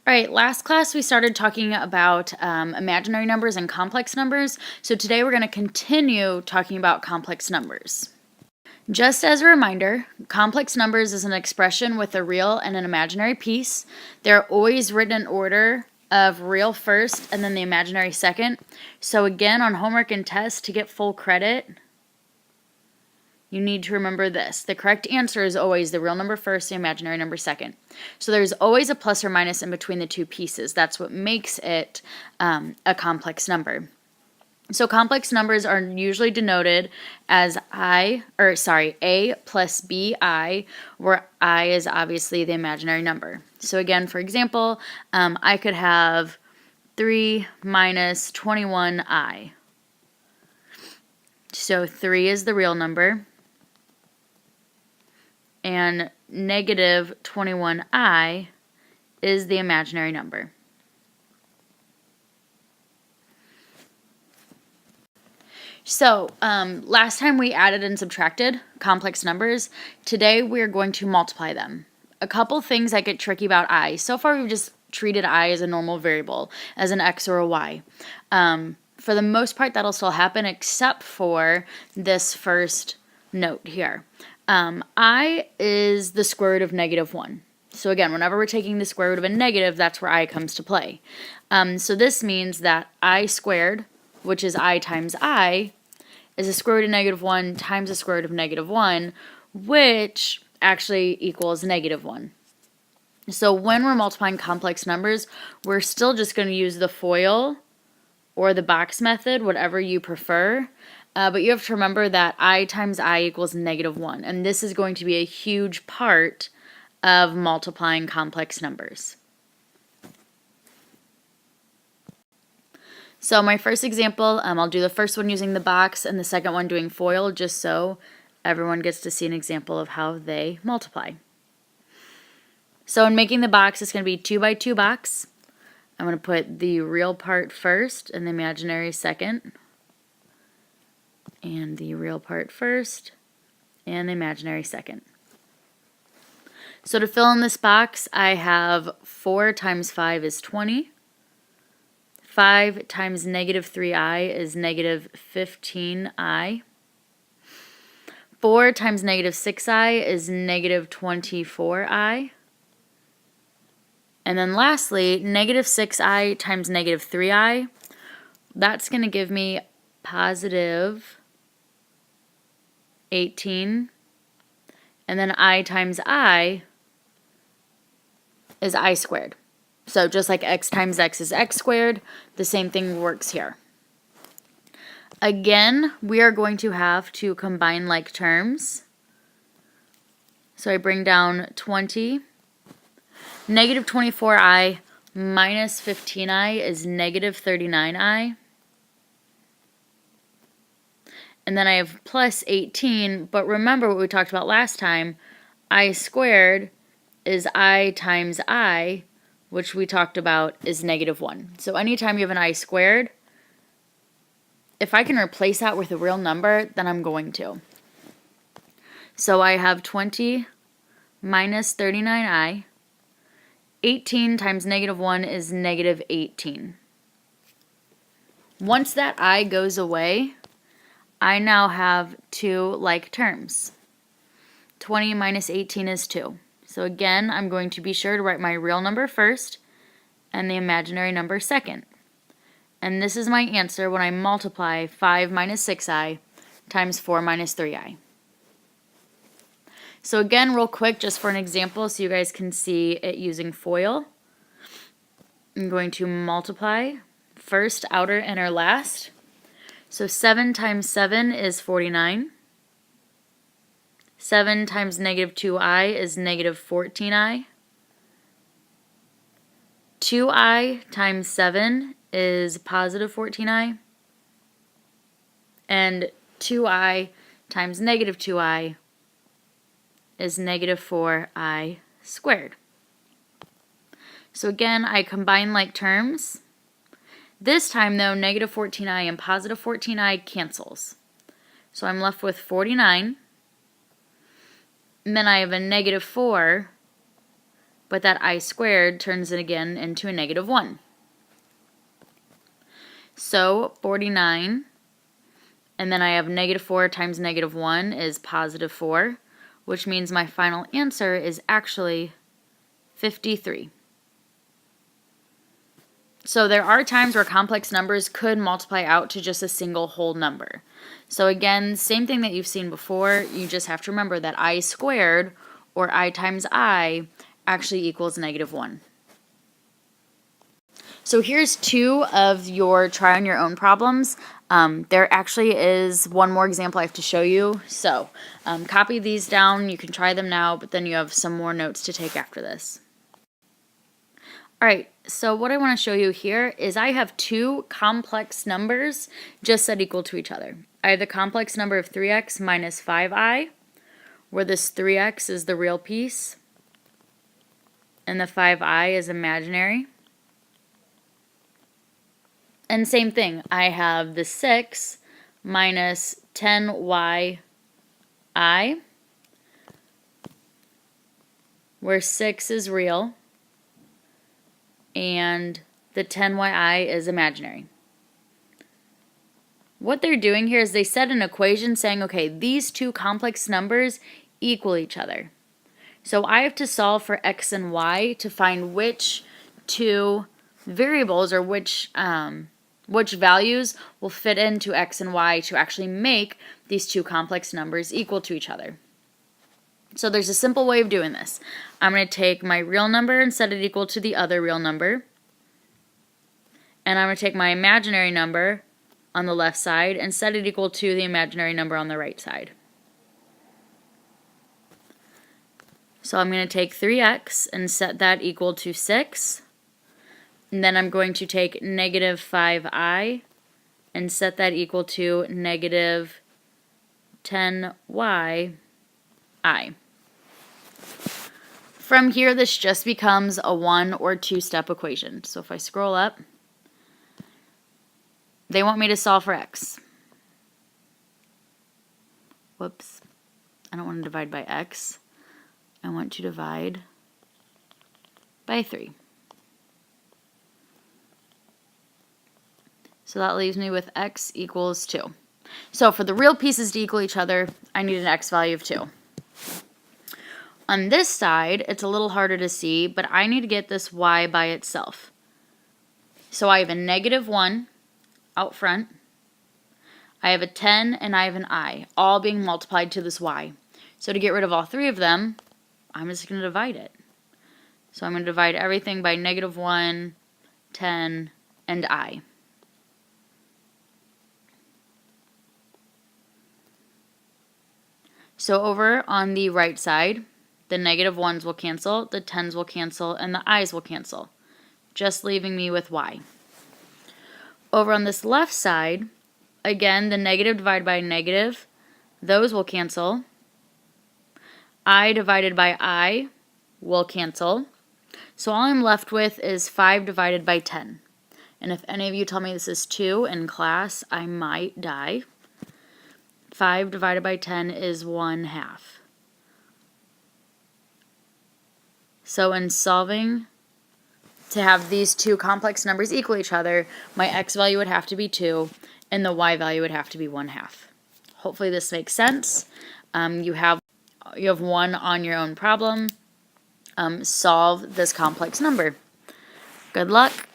All right, last class we started talking about imaginary numbers and complex numbers. So today we're going to continue talking about complex numbers. Just as a reminder, complex numbers is an expression with a real and an imaginary piece. They're always written in order of real first and then the imaginary second. So again, on homework and tests, to get full credit, you need to remember this. The correct answer is always the real number first, the imaginary number second. So there's always a plus or minus in between the two pieces. That's what makes it a complex number. So complex numbers are usually denoted as A plus BI, where I is obviously the imaginary number. So again, for example, I could have 3 minus 21i. So 3 is the real number, and negative 21i is the imaginary number. So last time we added and subtracted complex numbers. Today we're going to multiply them. A couple things that get tricky about I. So far we've just treated I as a normal variable, as an x or a y. For the most part that'll still happen except for this first note here. I is the square root of -1. So again, whenever we're taking the square root of a negative, that's where I comes to play. So this means that I squared, which is I times I, is the square root of -1 times the square root of -1, which actually equals -1. So when we're multiplying complex numbers, we're still just going to use the FOIL or the box method, whatever you prefer. But you have to remember that I times I equals -1, and this is going to be a huge part of multiplying complex numbers. So my first example, I'll do the first one using the box and the second one doing FOIL, just so everyone gets to see an example of how they multiply. So in making the box, it's going to be 2 by 2 box. I'm going to put the real part first and the imaginary second. And the real part first and the imaginary second. So to fill in this box, I have 4 times 5 is 20. 5 times -3i is -15i. 4 times -6i is -24i. And then lastly, -6i times -3i, that's going to give me positive 18. And then I times I is I squared. So just like x times x is x squared, the same thing works here. Again, we are going to have to combine like terms. So I bring down 20. -24i minus 15i is -39i. And then I have plus 18, but remember what we talked about last time, I squared is I times I, which we talked about is -1. So anytime you have an I squared, if I can replace that with a real number, then I'm going to. So I have 20 minus 39i. 18 times -1 is -18. Once that I goes away, I now have 2 like terms. 20 minus 18 is 2. So again, I'm going to be sure to write my real number first and the imaginary number second. And this is my answer when I multiply 5 minus 6i times 4 minus 3i. So again, real quick, just for an example so you guys can see it using FOIL. I'm going to multiply first, outer, inner, last. So 7 times 7 is 49. 7 times -2i is -14i. 2i times 7 is positive 14i. And 2i times -2i is -4i squared. So again, I combine like terms. This time though, -14i and positive 14i cancels. So I'm left with 49. And then I have a -4 but that I squared turns it again into a negative 1. So 49, and then I have negative 4 times negative 1 is positive 4, which means my final answer is actually 53. So there are times where complex numbers could multiply out to just a single whole number. So again, same thing that you've seen before, you just have to remember that I squared, or I times I, actually equals negative 1. So here's 2 of your try on your own problems. There actually is one more example I have to show you. So copy these down, you can try them now, but then you have some more notes to take after this. Alright, so what I want to show you here is I have 2 complex numbers just set equal to each other. I have the complex number of 3x minus 5i, where this 3x is the real piece, and the 5i is imaginary. And same thing, I have the 6 minus 10yi, where 6 is real, and the 10yi is imaginary. What they're doing here is they set an equation saying, okay, these 2 complex numbers equal each other. So I have to solve for x and y to find which 2 variables or which values will fit into x and y to actually make these 2 complex numbers equal to each other. So there's a simple way of doing this. I'm going to take my real number and set it equal to the other real number. And I'm going to take my imaginary number on the left side and set it equal to the imaginary number on the right side. So I'm going to take 3x and set that equal to 6. And then I'm going to take negative 5i and set that equal to negative 10yi. From here, this just becomes a 1 or 2 step equation. So if I scroll up, they want me to solve for x. Whoops. I don't want to divide by x. I want to divide by 3. So that leaves me with x equals 2. So for the real pieces to equal each other, I need an x value of 2. On this side, it's a little harder to see, but I need to get this y by itself. So I have a negative 1 out front, I have a 10, and I have an I, all being multiplied to this y. So to get rid of all 3 of them, I'm just going to divide it. So I'm going to divide everything by negative 1, 10, and I. So over on the right side, the negative 1s will cancel, the 10s will cancel, and the i's will cancel, just leaving me with y. Over on this left side, again, the negative divided by negative, those will cancel. I divided by I will cancel. So all I'm left with is 5 divided by 10. And if any of you tell me this is 2 in class, I might die. 5 divided by 10 is 1/2. So in solving to have these 2 complex numbers equal each other, my x value would have to be 2 and the y value would have to be 1/2. Hopefully this makes sense. You have 1 on your own problem. Solve this complex number. Good luck.